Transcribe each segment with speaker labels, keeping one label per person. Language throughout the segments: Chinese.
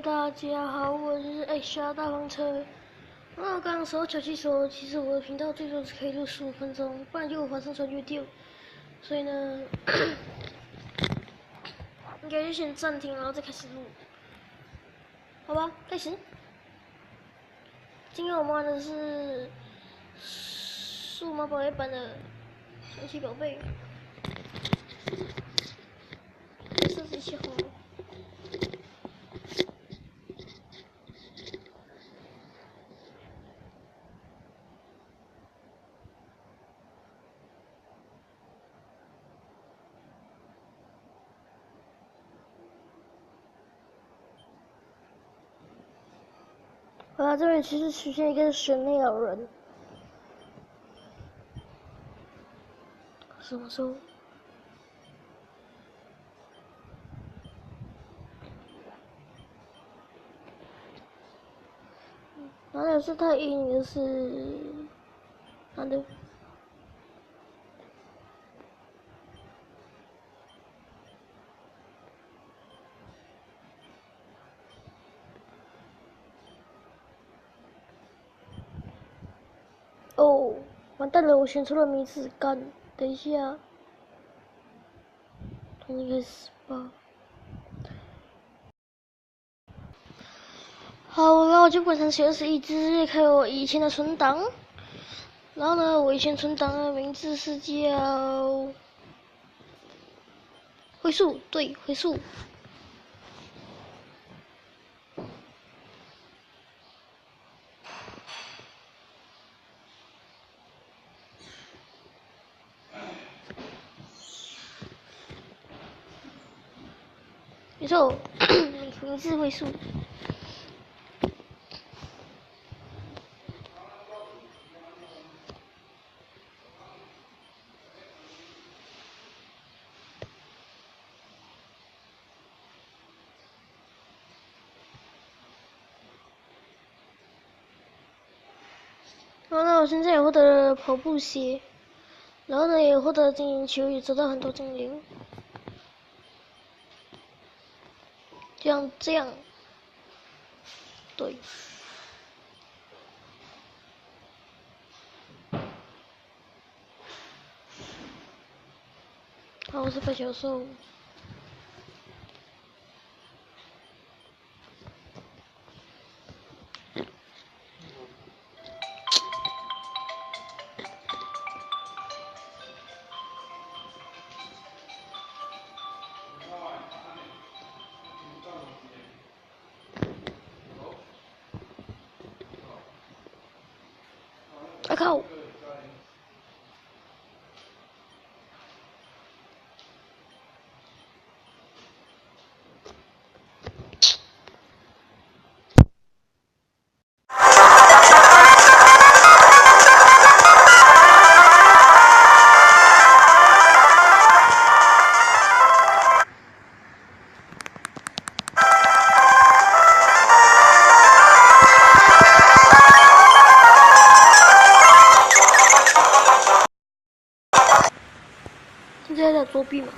Speaker 1: 大家好，我是下大风车。刚刚说小七说，其实我的频道最多只可以录15分钟，不然就无法上传 YouTube。所以呢，应该就先暂停，然后再开始录。好吧，开始。今天我们玩的是数码宝贝版的神奇宝贝。设置一些红。好了，这边其实出现一个神内老人。什么时候？男的是太阴，女的是男的。哦，完蛋了！我选错了名字，干！等一下，从一开始吧。好，然后我就本上写21只，开我以前的存档。然后呢，我以前存档的名字是叫灰树，对，灰树。没错，名字灰树。然后呢，我现在也获得了跑步鞋，然后呢，也获得了精灵球，也找到很多精灵。这样，对。好，我是白小兽。啊靠！现在在作弊嘛？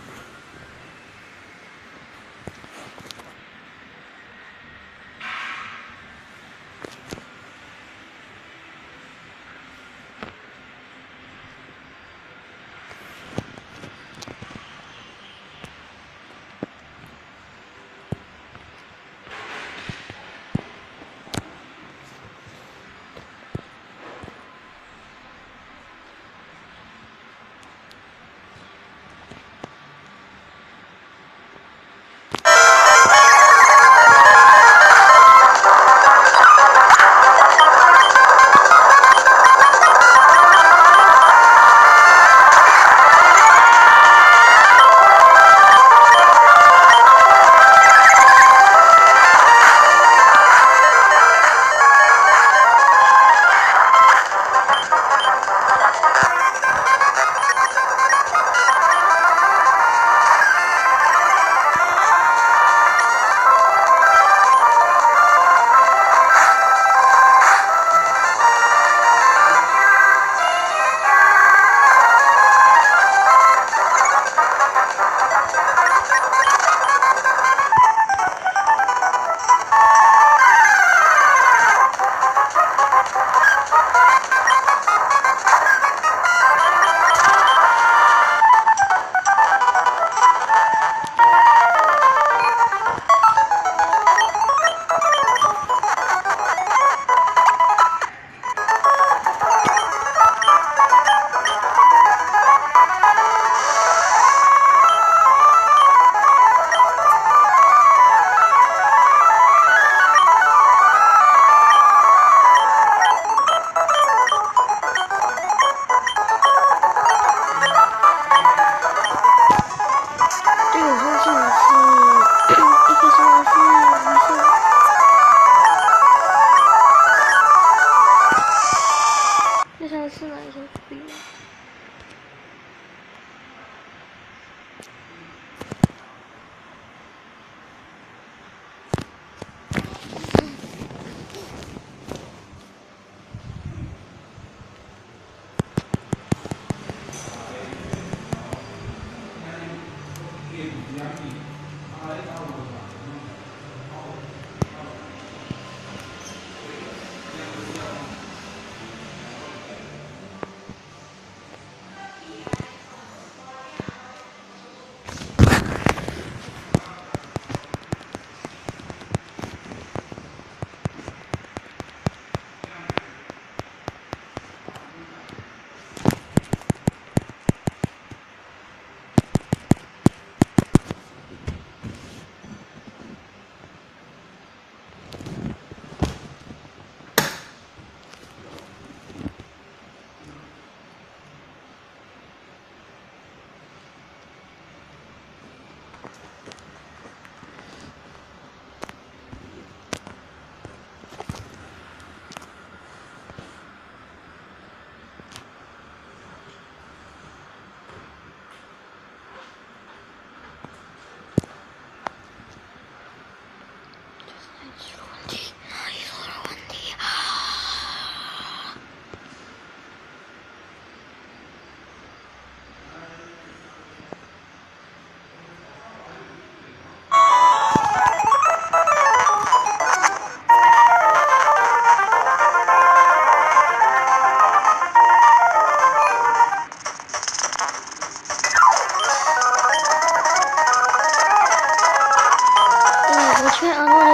Speaker 1: 我缺阿诺的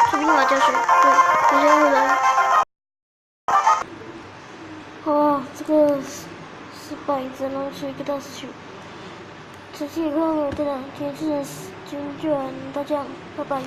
Speaker 1: 是密码教学，对，我现在会来。哦，这个失败只能出一个大师球。这期以后对了，今天就完，大家拜拜。